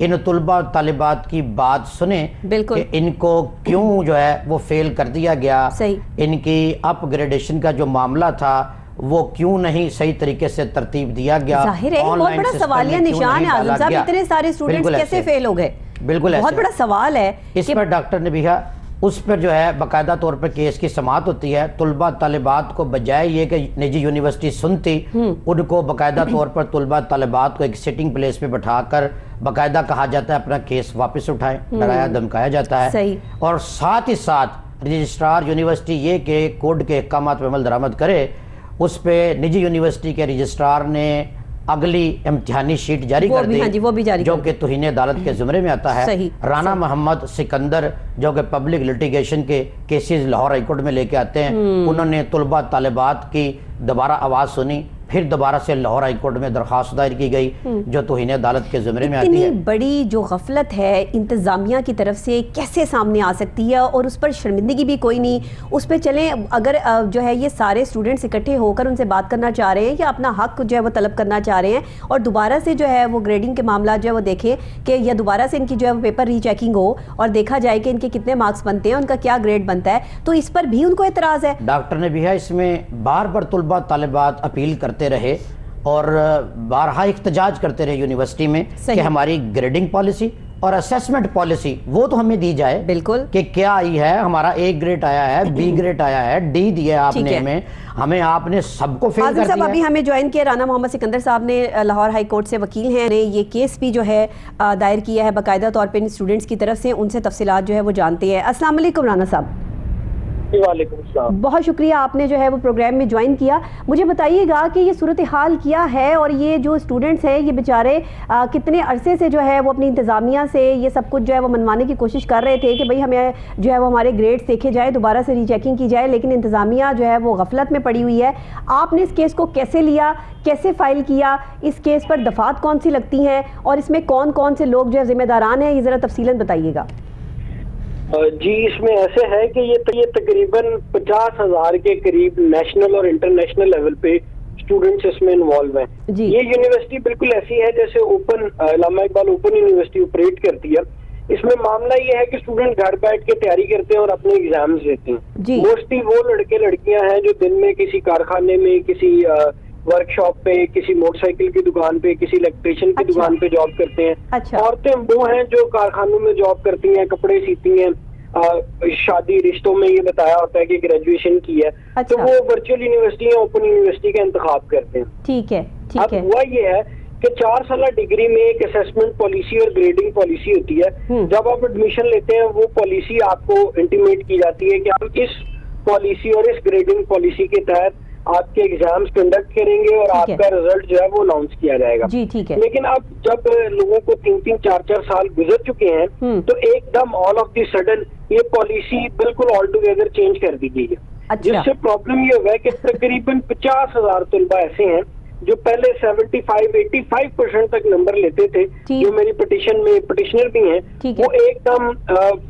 ان طلباء اور طالبات کی بات سنیں بالکل کہ ان کو کیوں جو ہے وہ فیل کر دیا گیا، صحیح ان کی اپ گریڈیشن کا جو معاملہ تھا وہ کیوں نہیں صحیح طریقے سے ترتیب دیا گیا، ظاہر ہے بہت بڑا سوالیہ نشان ہے اعظم صاحب، اتنے سارے اسٹوڈنٹس کیسے فیل ہو گئے؟ بالکل بہت بڑا سوال ہے اس پر ڈاکٹر نبیہہ اس پر جو ہے باقاعدہ طور پر کیس کی سماعت ہوتی ہے. طلباء طالبات کو بجائے یہ کہ نجی یونیورسٹی سنتی، ان کو باقاعدہ طور پر طلباء طالبات کو ایک سٹنگ پلیس پہ بٹھا کر باقاعدہ کہا جاتا ہے اپنا کیس واپس اٹھائیں، ڈرایا دھمکایا جاتا ہے. اور ساتھ ہی ساتھ رجسٹرار یونیورسٹی یہ کہ کوڈ کے احکامات پر عمل درآمد کرے، اس پہ نجی یونیورسٹی کے رجسٹرار نے اگلی امتحانی شیٹ جاری کر دی جو کہ توہین عدالت کے زمرے میں آتا ہے. رانا محمد سکندر جو کہ پبلک لٹیگیشن کے کیسز لاہور ہائی کورٹ میں لے کے آتے ہیں، انہوں نے طلباء طالبات کی دوبارہ آواز سنی، پھر دوبارہ سے لاہور ہائی کورٹ میں درخواست دائر کی گئی جو توہین عدالت کے زمرے میں آتی ہے. اتنی بڑی جو غفلت ہے انتظامیہ کی طرف سے کیسے سامنے آ سکتی ہے اور اس پر شرمندگی بھی کوئی نہیں. اس پہ چلیں اگر جو ہے یہ سارے اسٹوڈنٹس اکٹھے ہو کر ان سے بات کرنا چاہ رہے ہیں یا اپنا حق جو ہے وہ طلب کرنا چاہ رہے ہیں اور دوبارہ سے جو ہے وہ گریڈنگ کے معاملات جو ہے وہ دیکھیں کہ یا دوبارہ سے ان کی جو ہے وہ پیپر ری چیکنگ ہو اور دیکھا جائے کہ ان کے کتنے مارکس بنتے ہیں، ان کا کیا گریڈ بنتا ہے، تو اس پر بھی ان کو اعتراض ہے. ڈاکٹر نے بھی ہے اس میں بار بار طلباء طالبات اپیل کرتے رہے اور بارہا احتجاج کرتے رہے یونیورسٹی میں کہ ہماری گریڈنگ پالیسی اور اسیسمنٹ پالیسی وہ تو ہمیں دی جائے، بالکل کہ کیا آئی ہے، ہمارا اے گریڈ آیا ہے، بی گریڈ آیا ہے، ڈی دیا آپ نے ہمیں آپ نے سب کو فیل کر دیا. ابھی ہمیں جوائن کیا رانا محمد سکندر صاحب نے، لاہور ہائی کورٹ سے وکیل ہیں، یہ کیس بھی جو ہے دائر کیا ہے باقاعدہ طور پہ ان اسٹوڈنٹس کی طرف سے، ان سے تفصیلات جو ہے وہ جانتے ہیں. السلام علیکم رانا صاحب. وعلیکم السلام. بہت شکریہ آپ نے جو ہے وہ پروگرام میں جوائن کیا. مجھے بتائیے گا کہ یہ صورتحال کیا ہے اور یہ جو اسٹوڈنٹس ہیں یہ بیچارے کتنے عرصے سے جو ہے وہ اپنی انتظامیہ سے یہ سب کچھ جو ہے وہ منوانے کی کوشش کر رہے تھے کہ بھئی ہمیں جو ہے وہ ہمارے گریڈز دیکھے جائے، دوبارہ سے ری چیکنگ کی جائے، لیکن انتظامیہ جو ہے وہ غفلت میں پڑی ہوئی ہے. آپ نے اس کیس کو کیسے لیا، کیسے فائل کیا، اس کیس پر دفعات کون سی لگتی ہیں اور اس میں کون کون سے لوگ جو ہے ذمہ داران ہیں، یہ ذرا تفصیلاً بتائیے گا. جی اس میں ایسے ہے کہ یہ تقریباً 50,000 کے قریب نیشنل اور انٹرنیشنل لیول پہ اسٹوڈنٹس اس میں انوالو ہیں. یہ یونیورسٹی بالکل ایسی ہے جیسے علامہ اقبال اوپن یونیورسٹی آپریٹ کرتی ہے. اس میں معاملہ یہ ہے کہ اسٹوڈنٹ گھر بیٹھ کے تیاری کرتے ہیں اور اپنے ایگزامز دیتے ہیں. موسٹلی وہ لڑکے لڑکیاں ہیں جو دن میں کسی کارخانے میں، کسی ورک شاپ پہ، کسی موٹر سائیکل کی دکان پہ، کسی الیکٹریشین کی دکان پہ جاب کرتے ہیں. عورتیں وہ ہیں جو کارخانوں میں جاب کرتی ہیں، کپڑے سیتی ہیں، شادی رشتوں میں یہ بتایا ہوتا ہے کہ گریجویشن کی ہے تو وہ ورچوئل یونیورسٹی یا اوپن یونیورسٹی کا انتخاب کرتے ہیں. ٹھیک ہے. اب ہوا یہ ہے کہ 4 سالہ ڈگری میں ایک اسیسمنٹ پالیسی اور گریڈنگ پالیسی ہوتی ہے. جب آپ ایڈمیشن لیتے ہیں وہ پالیسی آپ کو انٹیمیٹ کی جاتی ہے کہ ہم اس پالیسی اور اس گریڈنگ پالیسی کے تحت آپ کے ایگزامز کنڈکٹ کریں گے اور آپ کا رزلٹ جو ہے وہ اناؤنس کیا جائے گا. لیکن اب جب لوگوں کو 3-3, 4-4 سال گزر چکے ہیں تو ایک دم آل آف دی سڈن یہ پالیسی بالکل آل ٹوگیدر چینج کر دی گئی ہے، جس سے پرابلم یہ ہوا ہے کہ تقریباً 50,000 طلبہ ایسے ہیں جو پہلے 75-85% تک نمبر لیتے تھے، جو میری پٹیشن میں پٹیشنر بھی ہیں، وہ ایک دم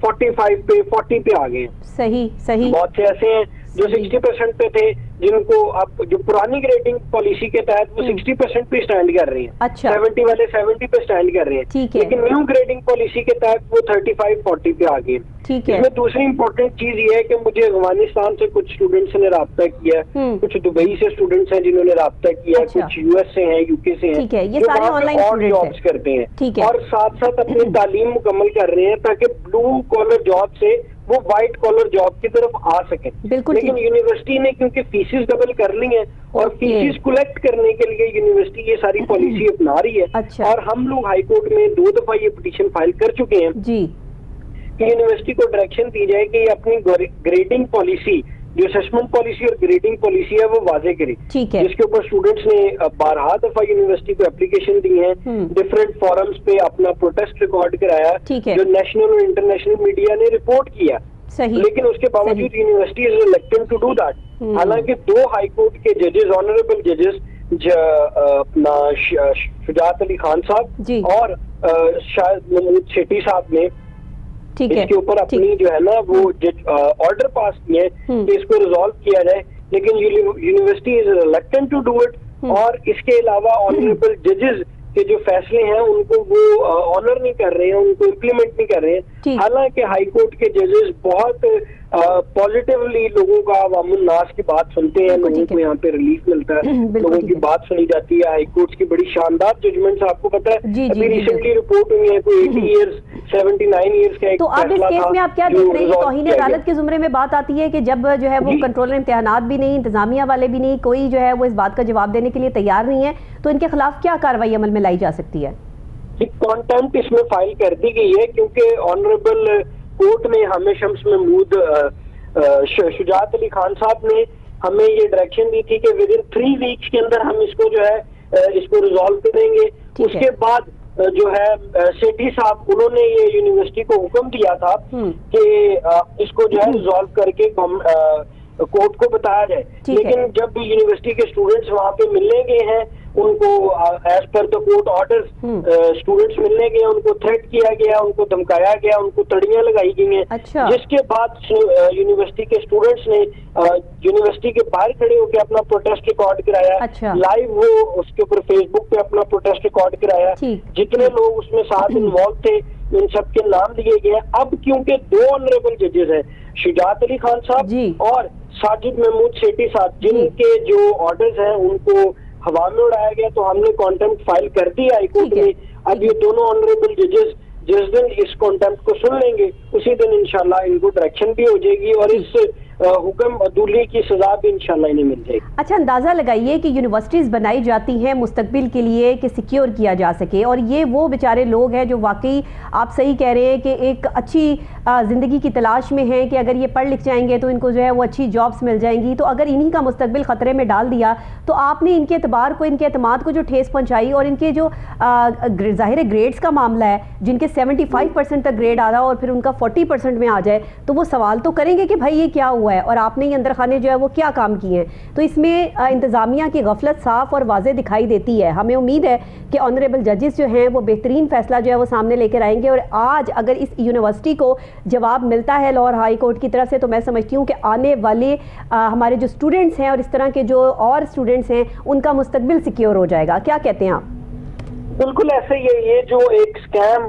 45 پہ 40 پہ آ گئے ہیں. صحیح. بہت سے ایسے ہیں جو 60% پہ تھے جن کو اب جو پرانی گریڈنگ پالیسی کے تحت وہ 60% پہ اسٹینڈ کر رہے ہیں، 70 والے 70 پہ اسٹینڈ کر رہے ہیں، لیکن نیو گریڈنگ پالیسی کے تحت وہ 35-40 پہ آ گئے. اس میں دوسری امپورٹنٹ چیز یہ ہے کہ مجھے افغانستان سے کچھ اسٹوڈنٹس نے رابطہ کیا، کچھ دبئی سے اسٹوڈنٹس ہیں جنہوں نے رابطہ کیا، کچھ یو ایس سے ہیں، یو کے سے ہیں، جو اور جابس کرتے ہیں اور ساتھ ساتھ اپنی تعلیم مکمل کر رہے ہیں تاکہ بلو کالر جاب سے وہ وائٹ کالر جاب کی طرف آ سکیں. لیکن یونیورسٹی نے کیونکہ فیسز ڈبل کر لی ہیں اور فیسز کلیکٹ کرنے کے لیے یونیورسٹی یہ ساری پالیسی اپنا رہی ہے اور ہم لوگ ہائی کورٹ میں 2 دفعہ یہ پٹیشن فائل کر چکے ہیں کہ یونیورسٹی کو ڈائریکشن دی جائے کہ یہ اپنی گریڈنگ پالیسی جو اسسمنٹ پالیسی اور گریڈنگ پالیسی ہے وہ واضح کرے، جس کے اوپر اسٹوڈنٹس نے 12 دفعہ یونیورسٹی کو اپلیکیشن دی ہیں، ڈفرینٹ فورمز پہ اپنا پروٹیسٹ ریکارڈ کرایا جو نیشنل اور انٹرنیشنل میڈیا نے رپورٹ کیا. لیکن اس کے باوجود university is reluctant to do that. حالانکہ 2 ہائی کورٹ کے ججز، آنریبل ججز اپنا شجاعت علی خان صاحب اور شاید محمود شیٹی صاحب نے اس کے اوپر اپنی جو ہے نا وہ آرڈر پاس کیے ہیں کہ اس کو ریزالو کیا جائے، لیکن university is reluctant to do it. اور اس کے علاوہ آنریبل ججز کے جو فیصلے ہیں ان کو وہ آنر نہیں کر رہے ہیں, ان کو امپلیمنٹ نہیں کر رہے ہیں. حالانکہ ہائی کورٹ کے ججز بہت پازیٹیولی لوگوں کا عوام الناس کی بات سنتے ہیں, لوگوں کو یہاں پہ ریلیف ملتا ہے, لوگوں کی بات سنی جاتی ہے. ہائی کورٹ کی بڑی شاندار ججمنٹس آپ کو پتا ہے ابھی ریسنٹلی رپورٹ ہوئی ہے, کوئی 80 ایئرز 79 ایئرز کا ایک تو اب اس کیس میں آپ کیا دیکھ رہے ہیں؟ توہین عدالت کے زمرے میں بات آتی ہے کہ جب جو ہے وہ کنٹرولر امتحانات بھی نہیں, انتظامیہ والے بھی نہیں, کوئی جو ہے وہ اس بات کا جواب دینے کے لیے تیار نہیں ہے, تو ان کے خلاف کیا کارروائی عمل میں لائی جا سکتی ہے؟ کانٹیمپٹ اس میں فائل کر دی گئی ہے, کیونکہ آنریبل کورٹ نے ہمیں شمس محمود شجاعت علی خان صاحب نے ہمیں یہ ڈائریکشن دی تھی کہ ود ان 3 ویکس کے اندر ہم اس کو جو ہے اس کو ریزالو کریں گے. اس کے بعد جو ہے سیٹھی صاحب انہوں نے یہ یونیورسٹی کو حکم دیا تھا کہ اس کو جو ہے ریزالو کر کے کورٹ کو بتایا جائے. لیکن جب بھی یونیورسٹی کے اسٹوڈنٹس وہاں پہ ملنے گئے ہیں, ان کو as per the court order students ملنے گئے, ان کو تھریٹ کیا گیا, ان کو دھمکایا گیا, ان کو تڑیاں لگائی گئی ہیں. جس کے بعد یونیورسٹی کے اسٹوڈنٹس نے یونیورسٹی کے باہر کھڑے ہو کے اپنا پروٹیسٹ ریکارڈ کرایا, لائیو وہ اس کے اوپر فیس بک پہ اپنا پروٹیسٹ ریکارڈ کرایا. جتنے لوگ اس میں ساتھ انوالو تھے ان سب کے نام لیے گئے. اب کیونکہ 2 آنریبل ججز ہیں, شجاعت علی خان صاحب اور ساجد محمود سیٹھی صاحب, جن کے جو آرڈرز ہیں ان کو ہوا میں اڑایا گیا, تو ہم نے کانٹیمپٹ فائل کر دی ہائی کورٹ میں. اب یہ دونوں آنریبل ججز جس دن اس کانٹیمپٹ کو سن لیں گے اسی دن انشاءاللہ ان کو ڈائریکشن بھی ہو جائے گی اور اس حکم عدولی کی سزا بھی انشاءاللہ انہیں مل جائے گی. اچھا, اندازہ لگائیے کہ یونیورسٹیز بنائی جاتی ہیں مستقبل کے لیے کہ سیکیور کیا جا سکے, اور یہ وہ بیچارے لوگ ہیں جو واقعی آپ صحیح کہہ رہے ہیں کہ ایک اچھی زندگی کی تلاش میں ہیں کہ اگر یہ پڑھ لکھ جائیں گے تو ان کو جو ہے وہ اچھی جابس مل جائیں گی. تو اگر انہی کا مستقبل خطرے میں ڈال دیا تو آپ نے ان کے اعتبار کو, ان کے اعتماد کو جو ٹھیس پہنچائی, اور ان کے جو ظاہر گریڈز کا معاملہ ہے, جن کے 75% تک گریڈ آ رہا اور پھر ان کا 40% میں آ جائے, تو وہ سوال تو کریں گے کہ بھائی یہ کیا ہوا ہے اور آپ نے یہ اندر خانے جو ہے وہ کیا کام کیے ہیں. تو اس میں انتظامیہ کی غفلت صاف اور واضح دکھائی دیتی ہے. ہمیں امید ہے کہ آنریبل ججز جو ہیں وہ بہترین فیصلہ جو ہے وہ سامنے لے کر آئیں گے, اور آج اگر اس یونیورسٹی کو جواب ملتا ہے لاہور ہائی کورٹ کی طرف سے, تو میں سمجھتی ہوں کہ آنے والے ہمارے جو اسٹوڈنٹس ہیں اور اس طرح کے جو اور اسٹوڈنٹس ہیں ان کا مستقبل سیکیور ہو جائے گا. کیا کہتے ہیں آپ؟ بالکل ایسے ہی ہے. یہ جو ایک اسکیم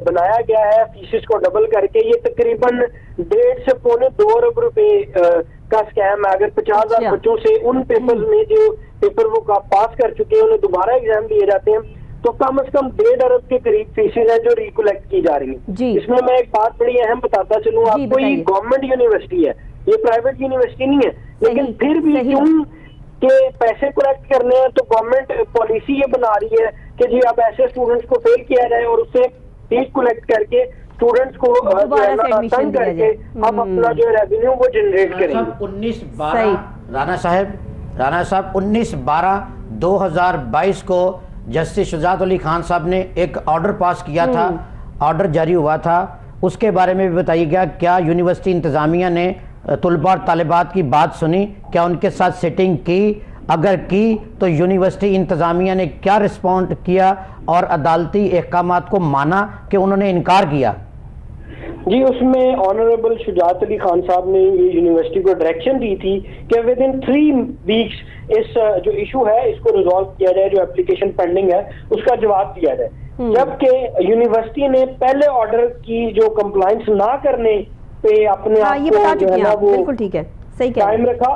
بنایا گیا ہے فیسز کو ڈبل کر کے, یہ تقریباً 1.5 سے پونے 2 ارب روپے کا اسکیم ہے. اگر 50,000 بچوں سے ان پیپرز میں جو پیپر وہ پاس کر چکے ہیں انہیں دوبارہ ایگزام دیے جاتے ہیں, تو کم از کم 1.5 ارب کے قریب فیسز ہیں جو ریکولیکٹ کی جا رہی ہیں. اس میں ایک بات بڑی اہم بتاتا چلوں آپ کو, یہ گورنمنٹ یونیورسٹی ہے, یہ پرائیویٹ یونیورسٹی نہیں ہے, لیکن پھر بھی کیوں کہ پیسے کلیکٹ کرنے ہیں تو گورنمنٹ پالیسی یہ بنا رہی ہے کہ جی اب ایسے اسٹوڈنٹس کو فیل کیا جائے اور اس سے فیس کلیکٹ کر کے اسٹوڈنٹس کو تنگ کر کے ہم اپنا جو ریونیو وہ جنریٹ کریں. 19/12 رانا صاحب 19/12/2022 کو جسٹس شجاعت علی خان صاحب نے ایک آرڈر پاس کیا تھا, آرڈر جاری ہوا تھا, اس کے بارے میں بھی بتائیے گا. کیا یونیورسٹی انتظامیہ نے طلباء اور طالبات کی بات سنی؟ کیا ان کے ساتھ سیٹنگ کی؟ اگر کی تو یونیورسٹی انتظامیہ نے کیا رسپونڈ کیا اور عدالتی احکامات کو مانا کہ انہوں نے انکار کیا؟ جی, اس میں آنریبل شجاعت علی خان صاحب نے یہ یونیورسٹی کو ڈائریکشن دی تھی کہ ود ان 3 ویکس اس جو ایشو ہے اس کو ریزالو کیا جائے, جو اپلیکیشن پینڈنگ ہے اس کا جواب دیا جائے. جبکہ یونیورسٹی نے پہلے آرڈر کی جو کمپلائنس نہ کرنے پہ اپنے آپ کو جو ہے نا وہ قائم رکھا,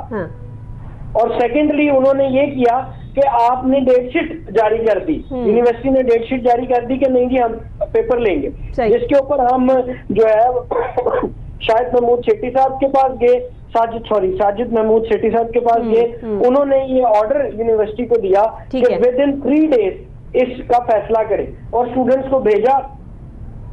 اور سیکنڈلی انہوں نے یہ کیا کہ آپ نے ڈیٹ شیٹ جاری کر دی, یونیورسٹی نے ڈیٹ شیٹ جاری کر دی کہ نہیں جی ہم پیپر لیں گے, جس کے اوپر ہم جو ہے شاہد محمود سیٹھی صاحب کے پاس گئے, ساجد محمود سیٹھی صاحب کے پاس گئے. انہوں نے یہ آرڈر یونیورسٹی کو دیا کہ ود ان 3 days اس کا فیصلہ کرے, اور اسٹوڈنٹس کو بھیجا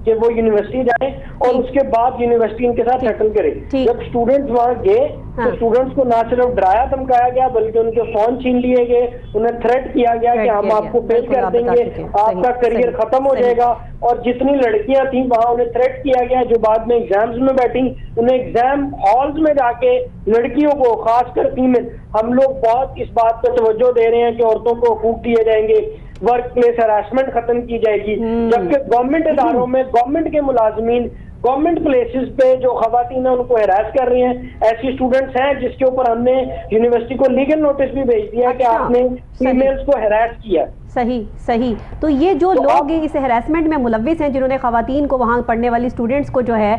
کہ وہ یونیورسٹی جائیں اور اس کے بعد یونیورسٹی ان کے ساتھ سیٹل کرے. جب اسٹوڈنٹس وہاں گئے تو اسٹوڈنٹس کو نہ صرف ڈرایا دھمکایا گیا بلکہ ان کے فون چھین لیے گئے, انہیں تھریٹ کیا گیا کہ ہم آپ کو فیل کر دیں گے, آپ کا کریئر ختم ہو جائے گا. اور جتنی لڑکیاں تھیں وہاں انہیں تھریٹ کیا گیا جو بعد میں ایگزامز میں بیٹھیں, انہیں ایگزام ہالز میں جا کے لڑکیوں کو, خاص کر فیمل, ہم لوگ بہت اس بات پہ توجہ دے رہے ہیں کہ عورتوں کو حقوق دیے جائیں گے, ورک پلیس ہراسمنٹ ختم کی جائے گی, جبکہ گورنمنٹ اداروں میں گورنمنٹ کے ملازمین گورنمنٹ پلیسز پہ جو خواتین ہیں ان کو ہراس کر رہی ہیں. ایسی اسٹوڈنٹس ہیں جس کے اوپر ہم نے یونیورسٹی کو لیگل نوٹس بھی بھیج دیا کہ آپ نے فیمیلز کو ہراس کیا. صحیح. تو یہ جو لوگ اس ہراسمنٹ میں ملوث ہیں، جنہوں نے خواتین کو، وہاں پڑھنے والی اسٹوڈنٹس کو جو ہے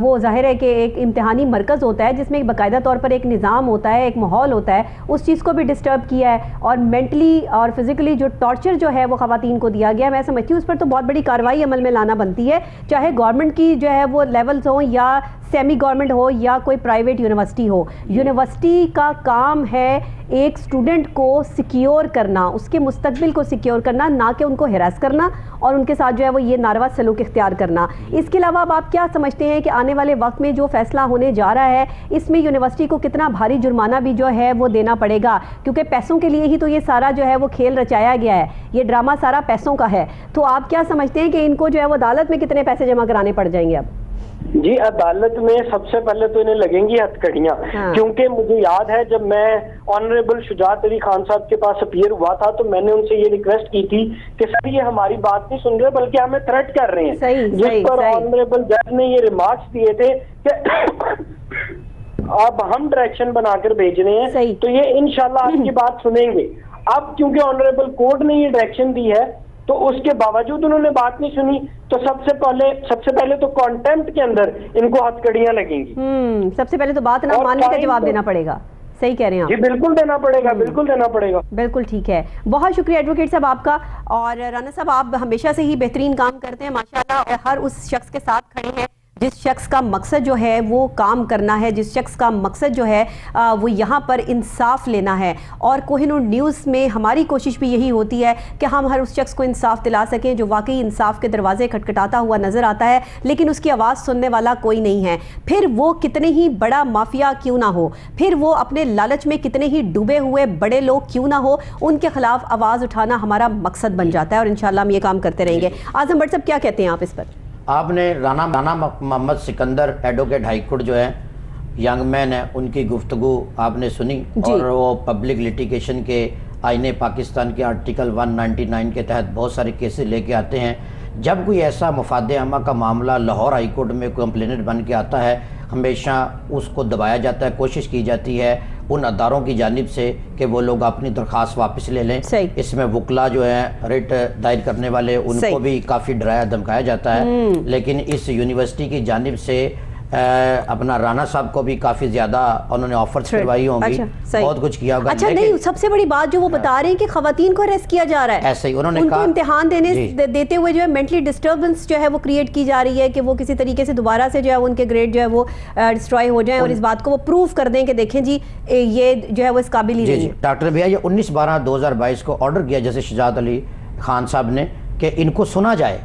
وہ ظاہر ہے کہ ایک امتحانی مرکز ہوتا ہے جس میں ایک باقاعدہ طور پر ایک نظام ہوتا ہے، ایک ماحول ہوتا ہے، اس چیز کو بھی ڈسٹرب کیا ہے، اور مینٹلی اور فزیکلی جو ٹارچر جو ہے وہ خواتین کو دیا گیا، میں سمجھتی ہوں اس پر تو بہت بڑی کارروائی عمل میں لانا بنتی ہے، چاہے گورنمنٹ کی جو ہے وہ لیولز ہوں یا سیمی گورنمنٹ ہو یا کوئی پرائیویٹ یونیورسٹی ہو. یونیورسٹی کا کام ہے ایک اسٹوڈنٹ کو سیکیور کرنا، اس کے مستقبل کو سیکیور کرنا، نہ کہ ان کو ہراس کرنا اور ان کے ساتھ جو ہے وہ یہ ناروا سلوک اختیار کرنا. اس کے علاوہ اب آپ کیا سمجھتے ہیں کہ آنے والے وقت میں جو فیصلہ ہونے جا رہا ہے اس میں یونیورسٹی کو کتنا بھاری جرمانہ بھی جو ہے وہ دینا پڑے گا؟ کیونکہ پیسوں کے لیے ہی تو یہ سارا جو ہے وہ کھیل رچایا گیا ہے، یہ ڈرامہ سارا پیسوں کا ہے. تو آپ کیا سمجھتے ہیں کہ ان کو جو ہے وہ عدالت میں کتنے پیسے جمع کرانے پڑ جائیں گے اب؟ جی عدالت میں سب سے پہلے تو انہیں لگیں گی ہتھکڑیاں، کیونکہ مجھے یاد ہے جب میں آنریبل شجاعت علی خان صاحب کے پاس اپیئر ہوا تھا تو میں نے ان سے یہ ریکویسٹ کی تھی کہ سر یہ ہماری بات نہیں سن رہے بلکہ ہمیں تھریٹ کر رہے ہیں، جس پر آنریبل جج نے یہ ریمارکس دیے تھے کہ اب ہم ڈائریکشن بنا کر بھیج رہے ہیں تو یہ انشاءاللہ آپ کی بات سنیں گے. اب کیونکہ آنریبل کورٹ نے یہ ڈائریکشن دی ہے تو اس کے باوجود انہوں نے بات نہیں سنی تو سب سے پہلے تو کانٹیمپٹ کے اندر ان کو ہتھکڑیاں لگیں گی. سب سے پہلے تو بات نہ ماننے کا جواب دینا پڑے گا. صحیح کہہ رہے ہیں آپ. جی بالکل دینا پڑے گا، بالکل دینا پڑے گا. بالکل ٹھیک ہے. بہت شکریہ ایڈوکیٹ صاحب آپ کا. اور رانا صاحب آپ ہمیشہ سے ہی بہترین کام کرتے ہیں ماشاءاللہ، اور ہر اس شخص کے ساتھ کھڑے ہیں جس شخص کا مقصد جو ہے وہ کام کرنا ہے، جس شخص کا مقصد جو ہے وہ یہاں پر انصاف لینا ہے. اور کوہ نور نیوز میں ہماری کوشش بھی یہی ہوتی ہے کہ ہم ہر اس شخص کو انصاف دلا سکیں جو واقعی انصاف کے دروازے کھٹکھٹاتا ہوا نظر آتا ہے لیکن اس کی آواز سننے والا کوئی نہیں ہے. پھر وہ کتنے ہی بڑا مافیا کیوں نہ ہو، پھر وہ اپنے لالچ میں کتنے ہی ڈوبے ہوئے بڑے لوگ کیوں نہ ہو، ان کے خلاف آواز اٹھانا ہمارا مقصد بن جاتا ہے، اور انشاءاللہ ہم یہ کام کرتے رہیں گے. اعظم بٹ صاحب کیا کہتے ہیں آپ اس پر؟ آپ نے رانا محمد سکندر ایڈوکیٹ ہائی کورٹ جو ہے ینگ مین ہے، ان کی گفتگو آپ نے سنی اور وہ پبلک لیٹیگیشن کے آئین پاکستان کے آرٹیکل 199 کے تحت بہت سارے کیسز لے کے آتے ہیں. جب کوئی ایسا مفاد عامہ کا معاملہ لاہور ہائی کورٹ میں کمپلیننٹ بن کے آتا ہے ہمیشہ اس کو دبایا جاتا ہے، کوشش کی جاتی ہے ان اداروں کی جانب سے کہ وہ لوگ اپنی درخواست واپس لے لیں. اس میں وکلا جو ہیں ریٹ دائر کرنے والے ان کو بھی کافی ڈرایا دھمکایا جاتا ہے، لیکن اس یونیورسٹی کی جانب سے اپنا رانا صاحب کو بھی کافی زیادہ انہوں نے آفرز کروائی ہوں گی، بہت کچھ کیا ہوگا. اچھا نہیں، سب سے بڑی بات جو وہ بتا رہے ہیں کہ خواتین کو ارسٹ کیا جا رہا ہے، ایسے ہی انہوں نے ان کو امتحان دیتے ہوئے جو ہے مینٹلی ڈسٹربنس جو ہے وہ کریٹ کی جا رہی ہے کہ وہ کسی طریقے سے دوبارہ سے جو ہے ان کے گریڈ جو ہے وہ ڈسٹرائے ہو جائیں اور اس بات کو وہ پروف کر دیں کہ دیکھیں جی یہ جو ہے وہ اس قابل ہی نہیں ہے. ڈاکٹر بھیا یہ 19/12/2022 کو آرڈر کیا جیسے شجاعت علی خان صاحب نے کہ ان کو سنا جائے،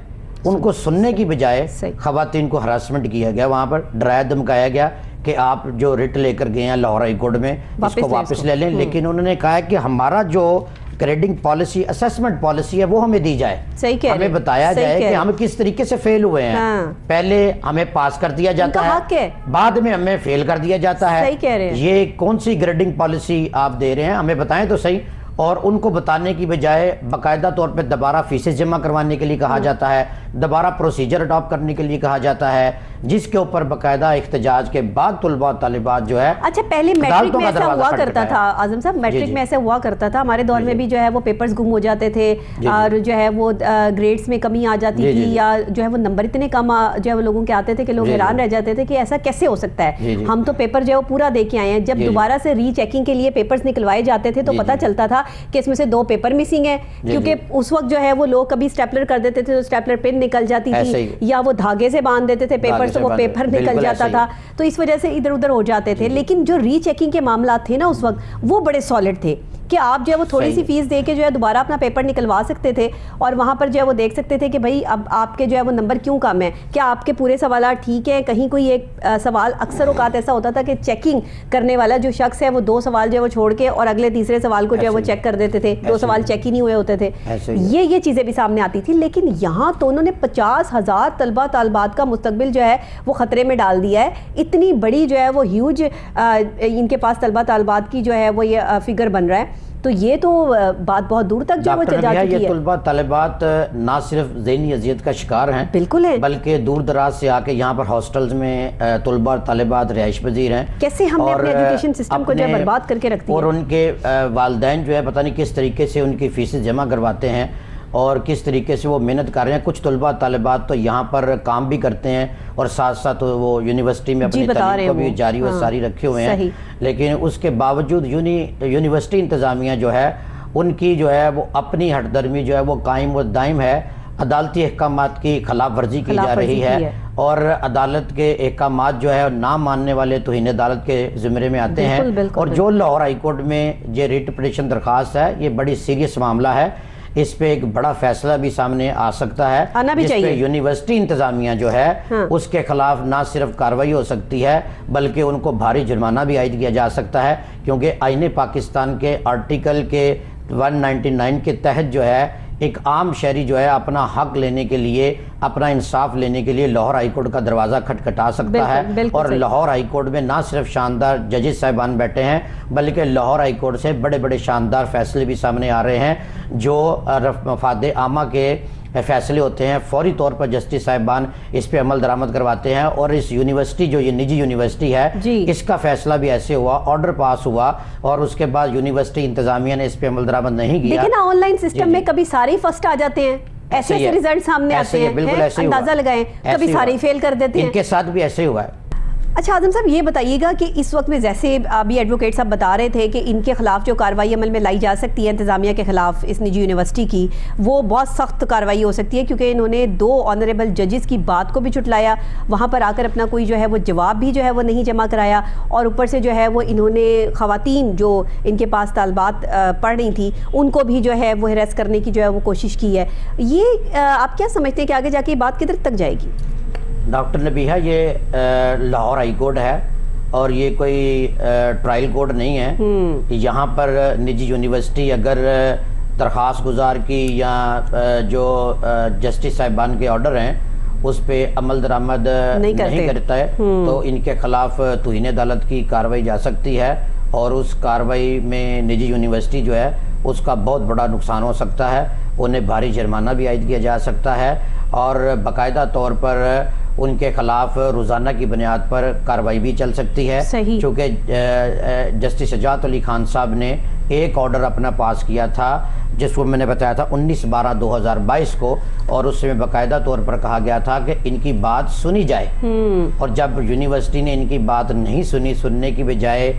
ان کو سننے کی بجائے خواتین کو ہراسمنٹ کیا گیا، وہاں پر ڈرایا دھمکایا گیا کہ آپ جو ریٹ لے کر گئے ہیں لاہور ہائی کورٹ میں اس کو واپس لے لیں. لیکن انہوں نے کہا کہ ہمارا جو گریڈنگ پالیسی اسیسمنٹ پالیسی ہے وہ ہمیں دی جائے، ہمیں بتایا جائے کہ ہم کس طریقے سے فیل ہوئے ہیں. پہلے ہمیں پاس کر دیا جاتا ہے، بعد میں ہمیں فیل کر دیا جاتا ہے. یہ کون سی گریڈنگ پالیسی آپ دے رہے ہیں ہمیں بتائیں تو صحیح. اور ان کو بتانے کی بجائے باقاعدہ طور پہ دوبارہ فیسز جمع کروانے کے لیے کہا جاتا ہے، دوبارہ پروسیجر اڈاپٹ کرنے کے لیے کہا جاتا ہے، جس کے اوپر باقاعدہ احتجاج کے بعد طلباء و طالبات جو ہے. اچھا پہلے میٹرک میں ایسا ہوا کرتا تھا اعظم صاحب، میٹرک میں ایسا ہوا کرتا تھا ہمارے دور میں بھی جو ہے وہ پیپرز گم ہو جاتے تھے اور جو ہے وہ گریڈز میں کمی آ جاتی تھی یا جو ہے وہ نمبر اتنے کم جو ہے وہ لوگوں کے آتے تھے کہ لوگ حیران رہ جاتے تھے کہ ایسا کیسے ہو سکتا ہے. ہم تو پیپر جو ہے وہ پورا دے کے آئے ہیں. جب دوبارہ سے ری چیکنگ کے لیے پیپرز نکلوائے جاتے تھے تو پتہ چلتا تھا کہ اس میں سے 2 پیپر مسنگ ہے، کیونکہ اس وقت جو ہے وہ لوگ کبھی سٹیپلر کر دیتے تھے تو سٹیپلر پن نکل جاتی تھی یا وہ دھاگے سے باندھ دیتے تھے پیپر تو وہ پیپر نکل جاتا تھا، تو اس وجہ سے ادھر ادھر ہو جاتے تھے. لیکن جو ری چیکنگ کے معاملات تھے نا اس وقت وہ بڑے سالڈ تھے کہ آپ جو ہے وہ تھوڑی سی فیس دے کے جو ہے دوبارہ اپنا پیپر نکلوا سکتے تھے اور وہاں پر جو ہے وہ دیکھ سکتے تھے کہ بھائی اب آپ کے جو ہے وہ نمبر کیوں کم ہے، کیا آپ کے پورے سوالات ٹھیک ہیں. کہیں کوئی ایک سوال اکثر اوقات ایسا ہوتا تھا کہ چیکنگ کرنے والا جو شخص ہے وہ 2 سوال جو ہے وہ چھوڑ کے اور اگلے تیسرے سوال کو جو ہے وہ چیک کر دیتے تھے، 2 سوال چیک ہی نہیں ہوئے ہوتے تھے. یہ چیزیں بھی سامنے آتی تھی. لیکن یہاں تو انہوں نے 50,000 طلبہ طالبات کا مستقبل جو ہے وہ خطرے میں ڈال دیا ہے. اتنی بڑی جو ہے وہ ہیوج ان کے پاس طلبہ طالبات کی جو ہے وہ یہ فگر بن رہا ہے. تو یہ تو بات بہت دور تک جو وہ جا چکی ہے. یہ طلبہ طالبات نہ صرف ذہنی اذیت کا شکار ہیں, بالکل ہے, بلکہ دور دراز سے آ کے یہاں پر ہاسٹلز میں طلبہ اور طالبات رہائش پذیر ہیں. کیسے ہم نے اپنے ایجوکیشن سسٹم کو جو ہے برباد کر کے رکھ دیا, اور ان کے والدین جو ہے پتہ نہیں کس طریقے سے ان کی فیسیں جمع کرواتے ہیں اور کس طریقے سے وہ محنت کر رہے ہیں. کچھ طلبہ طالبات تو یہاں پر کام بھی کرتے ہیں اور ساتھ ساتھ وہ یونیورسٹی میں اپنی تعلیم کو بھی جاری و ساری رکھے ہوئے ہیں, لیکن اس کے باوجود یونیورسٹی انتظامیہ جو ہے ان کی جو ہے وہ اپنی ہٹ درمی جو ہے وہ قائم و دائم ہے. عدالتی احکامات کی خلاف ورزی کی جا رہی ہے اور عدالت کے احکامات جو ہے نہ ماننے والے توہین عدالت کے زمرے میں آتے ہیں. اور جو لاہور ہائی کورٹ میں یہ ریٹ پٹیشن درخواست ہے یہ بڑی سیریس معاملہ ہے, اس پہ ایک بڑا فیصلہ بھی سامنے آ سکتا ہے, جس پہ یونیورسٹی انتظامیہ جو ہے اس کے خلاف نہ صرف کارروائی ہو سکتی ہے بلکہ ان کو بھاری جرمانہ بھی عائد کیا جا سکتا ہے, کیونکہ آئین پاکستان کے آرٹیکل کے 199 کے تحت جو ہے ایک عام شہری جو ہے اپنا حق لینے کے لیے, اپنا انصاف لینے کے لیے لاہور ہائی کورٹ کا دروازہ کھٹکھٹا سکتا ہے. اور لاہور ہائی کورٹ میں نہ صرف شاندار ججز صاحبان بیٹھے ہیں بلکہ لاہور ہائی کورٹ سے بڑے بڑے شاندار فیصلے بھی سامنے آ رہے ہیں جو مفاد عامہ کے فیصلے ہوتے ہیں. فوری طور پر جسٹس صاحبان اس پہ عمل درآمد کرواتے ہیں اور اس یونیورسٹی جو یہ نجی یونیورسٹی ہے اس کا فیصلہ بھی ایسے ہوا, آرڈر پاس ہوا اور اس کے بعد یونیورسٹی انتظامیہ نے اس پہ عمل درآمد نہیں کیا. لیکن آن لائن سسٹم میں کبھی سارے فرسٹ آ جاتے ہیں, ایسے ایسے ریزلٹ سامنے آتے ہیں, اندازہ لگائیں, کبھی سارے فیل کر دیتے ہیں. ان کے ساتھ بھی ایسے ہوا ہے. اچھا اعظم صاحب یہ بتائیے گا کہ اس وقت میں جیسے ابھی ایڈوکیٹ صاحب بتا رہے تھے کہ ان کے خلاف جو کارروائی عمل میں لائی جا سکتی ہے انتظامیہ کے خلاف اس نجی یونیورسٹی کی, وہ بہت سخت کارروائی ہو سکتی ہے کیونکہ انہوں نے 2 آنریبل ججز کی بات کو بھی جھٹلایا, وہاں پر آ کر اپنا کوئی جو ہے وہ جواب بھی جو ہے وہ نہیں جمع کرایا, اور اوپر سے جو ہے وہ انہوں نے خواتین جو ان کے پاس طالبات پڑھ رہی تھیں ان کو بھی جو ہے وہ ہراس کرنے کی جو ہے وہ کوشش کی ہے. یہ آپ کیا سمجھتے ہیں کہ آگے جا کے یہ بات کدھر تک جائے گی؟ ڈاکٹر نبیہہ یہ لاہور ہائی کورٹ ہے اور یہ کوئی ٹرائل کورٹ نہیں ہے. یہاں پر نجی یونیورسٹی اگر درخواست گزار کی یا جو جسٹس صاحبان کے آرڈر ہیں اس پہ عمل درآمد نہیں کرتا ہے تو ان کے خلاف توہین عدالت کی کارروائی جا سکتی ہے, اور اس کارروائی میں نجی یونیورسٹی جو ہے اس کا بہت بڑا نقصان ہو سکتا ہے, انہیں بھاری جرمانہ بھی عائد کیا جا سکتا ہے اور باقاعدہ طور پر ان کے خلاف روزانہ کی بنیاد پر کارروائی بھی چل سکتی ہے. چونکہ جسٹس شجاعت علی خان صاحب نے ایک آرڈر اپنا پاس کیا تھا جس کو میں نے بتایا تھا 19/12/2022 کو, اور اس میں باقاعدہ طور پر کہا گیا تھا کہ ان کی بات سنی جائے, اور جب یونیورسٹی نے ان کی بات نہیں سنی, سننے کی بجائے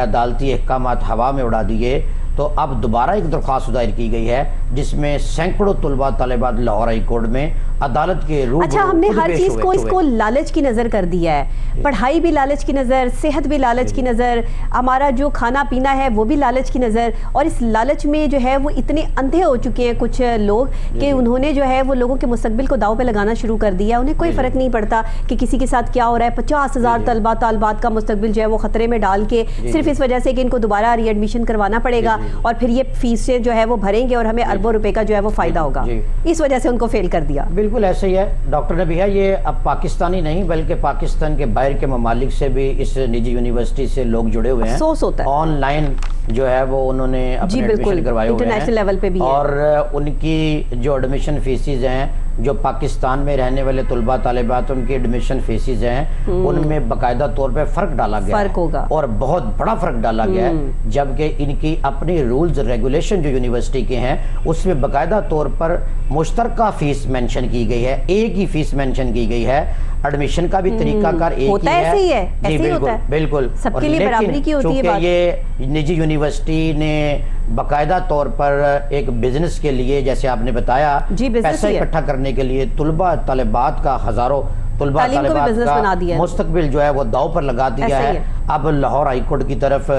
عدالتی احکامات ہوا میں اڑا دیے, تو اب دوبارہ ایک درخواست دائر کی گئی ہے جس میں سینکڑوں طلباء طالبات لاہور ہائی کورٹ میں عدالت کے روبرو. اچھا ہم نے ہر چیز کو اس کو لالچ کی نظر کر دیا ہے, پڑھائی بھی لالچ کی نظر, صحت بھی لالچ کی نظر, ہمارا جو کھانا پینا ہے وہ بھی لالچ کی نظر, اور اس لالچ میں جو ہے وہ اتنے اندھے ہو چکے ہیں کچھ لوگ کہ انہوں نے جو ہے وہ لوگوں کے مستقبل کو داؤ پہ لگانا شروع کر دیا. انہیں کوئی فرق نہیں پڑتا کہ کسی کے ساتھ کیا ہو رہا ہے. 50,000 طالبات کا مستقبل جو ہے وہ خطرے میں ڈال کے صرف اس وجہ سے کہ ان کو دوبارہ ری ایڈمیشن کروانا پڑے گا اور پھر یہ فیس جو ہے وہ بھریں گے اور ہمیں اربوں روپے کا جو ہے وہ فائدہ ہوگا, اس وجہ سے ان کو فیل کر دیا. بالکل ایسے ہی ہے ڈاکٹر نبیہہ, یہ اب پاکستانی نہیں بلکہ پاکستان کے باہر کے ممالک سے بھی اس نجی یونیورسٹی سے لوگ جڑے ہوئے ہیں. افسوس ہوتا ہے, آن لائن جو ہے وہ انہوں نے اپنے ایڈمیشن کروائے ہوئے ہیں انٹرنیشنل لیول پہ بھی, اور ان کی جو ایڈمیشن فیسز ہیں جو پاکستان میں رہنے والے طلباء طالبات ان کی ایڈمیشن فیسز ہیں ان میں باقاعدہ طور پہ فرق ڈالا گیا ہے, اور بہت بڑا فرق ڈالا گیا ہے, جبکہ ان کی اپنی رولز ریگولیشن جو یونیورسٹی کے ہیں اس میں باقاعدہ طور پر مشترکہ فیس مینشن کی گئی ہے, ایک ہی فیس مینشن کی گئی ہے, ایڈمیشن کا بھی طریقہ کار ایک ہی ہے. جی بالکل بالکل, سب کے لیے برابری کی ہوتی ہے. چونکہ یہ نجی یونیورسٹی نے باقاعدہ طور پر ایک بزنس کے لیے جیسے آپ نے بتایا پیسہ اکٹھا کرنے کے لیے طلباء طالبات کا ہزاروں طلباء طالبات کا مستقبل جو ہے وہ داؤ پر لگا دیا ہے. اب لاہور ہائی کورٹ کی طرف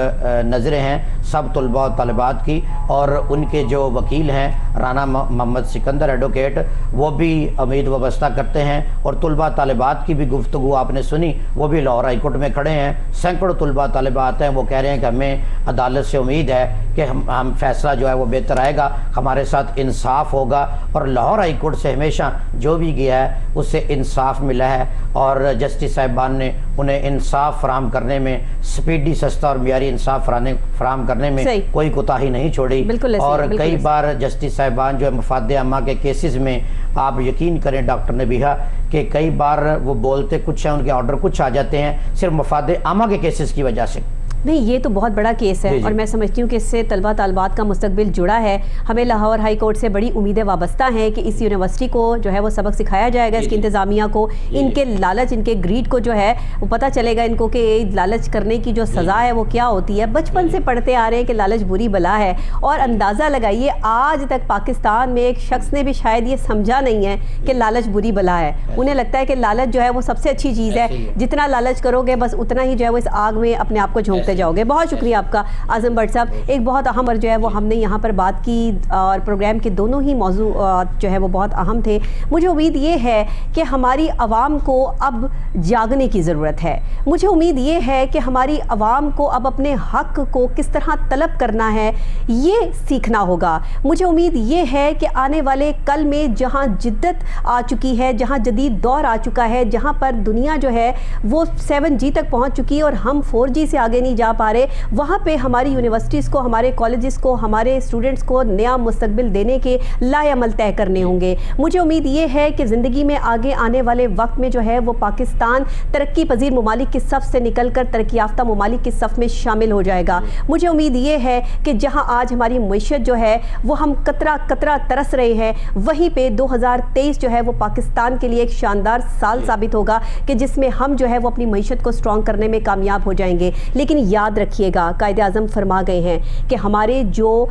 نظریں ہیں سب طلباء طالبات کی, اور ان کے جو وکیل ہیں رانا محمد سکندر ایڈوکیٹ وہ بھی امید وابستہ کرتے ہیں, اور طلباء طالبات کی بھی گفتگو آپ نے سنی, وہ بھی لاہور ہائی کورٹ میں کھڑے ہیں. سینکڑوں طلباء طالبات ہیں, وہ کہہ رہے ہیں کہ ہمیں عدالت سے امید ہے کہ ہم فیصلہ جو ہے وہ بہتر آئے گا, ہمارے ساتھ انصاف ہوگا, اور لاہور ہائی کورٹ سے ہمیشہ جو بھی گیا ہے اس سے انصاف ملا ہے. ہے اور جسٹس صاحبان نے انہیں انصاف فراہم کرنے میں سپیڈی سستا اور معیاری انصاف فراہم کرنے میں کوئی کوتاہی نہیں چھوڑی. اور کئی بار جسٹس صاحبان جو ہے مفاد عامہ کے کیسز میں آپ یقین کریں ڈاکٹر نبیہہ کہ کئی بار وہ بولتے کچھ ہیں، ان کے آرڈر کچھ آ جاتے ہیں صرف مفاد عامہ کے کیسز کی وجہ سے. نہیں، یہ تو بہت بڑا کیس ہے اور میں سمجھتی ہوں کہ اس سے طلبہ طالبات کا مستقبل جڑا ہے. ہمیں لاہور ہائی کورٹ سے بڑی امیدیں وابستہ ہیں کہ اس یونیورسٹی کو جو ہے وہ سبق سکھایا جائے گا، اس کی انتظامیہ کو، ان کے لالچ، ان کے گریڈ کو جو ہے وہ پتہ چلے گا ان کو کہ لالچ کرنے کی جو سزا ہے وہ کیا ہوتی ہے. بچپن سے پڑھتے آ رہے ہیں کہ لالچ بری بلا ہے، اور اندازہ لگائیے آج تک پاکستان میں ایک شخص نے بھی شاید یہ سمجھا نہیں ہے کہ لالچ بری بلا ہے. انہیں لگتا ہے کہ لالچ جو ہے وہ سب سے اچھی چیز ہے، جتنا لالچ کرو گے بس اتنا ہی جو ہے وہ اس آگ میں اپنے آپ کو جھونکتے جاؤ گے. بہت شکریہ آپ کا اعظم بٹ صاحب. ایک بہت اہم اور جو ہے وہ ہم نے یہاں پر بات کی اور پروگرام کے دونوں ہی موضوعات جو ہے وہ بہت اہم تھے. مجھے امید یہ ہے کہ ہماری عوام کو اب جاگنے کی ضرورت ہے. مجھے امید یہ ہے کہ ہماری عوام کو اب اپنے حق کو کس طرح طلب کرنا ہے یہ سیکھنا ہوگا. مجھے امید یہ ہے کہ آنے والے کل میں جہاں جدت آ چکی ہے، جہاں جدید دور آ چکا ہے، جہاں پر دنیا جو ہے وہ 7G تک پہنچ چکی ہے اور ہم 4G سے آگے نہیں جا پا رہے، وہاں پہ ہماری یونیورسٹیز کو، ہمارے کالجز کو، ہمارے اسٹوڈنٹس کو نیا مستقبل دینے کے لائے عمل طے کرنے ہوں گے. مجھے امید یہ ہے کہ زندگی میں آگے آنے والے وقت میں جو ہے وہ پاکستان ترقی پذیر ممالک کی صف سے نکل کر ترقی یافتہ ممالک کی صف میں شامل ہو جائے گا. مجھے امید یہ ہے کہ جہاں آج ہماری معیشت جو ہے وہ ہم قطرہ قطرہ ترس رہے ہیں، وہیں پہ 2023 جو ہے وہ پاکستان کے لیے ایک شاندار سال ثابت ہوگا کہ جس میں ہم جو ہے وہ اپنی معیشت کو سٹرونگ کرنے میں کامیاب ہو جائیں گے. لیکن یاد رکھیے گا، قائد اعظم فرما گئے ہیں کہ ہمارے جو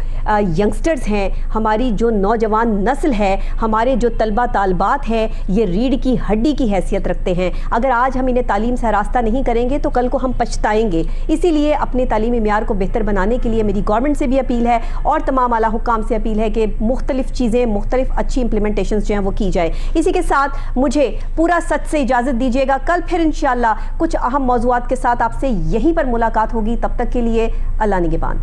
ینگسٹرز ہیں، ہماری جو نوجوان نسل ہے، ہمارے جو طلبہ طالبات ہیں، یہ ریڑھ کی ہڈی کی حیثیت رکھتے ہیں. اگر آج ہم انہیں تعلیم سے آراستہ نہیں کریں گے تو کل کو ہم پچھتائیں گے. اسی لیے اپنے تعلیمی معیار کو بہتر بنانے کے لیے میری گورنمنٹ سے بھی اپیل ہے اور تمام اعلیٰ حکام سے اپیل ہے کہ مختلف چیزیں، مختلف اچھی امپلیمنٹیشنز جو ہیں وہ کی جائے. اسی کے ساتھ مجھے پورا سچ سے اجازت دیجیے گا. کل پھر انشاءاللہ کچھ اہم موضوعات کے ساتھ آپ سے یہیں پر ملاقات ہوگی. تب تک کے لیے اللہ نگہبان.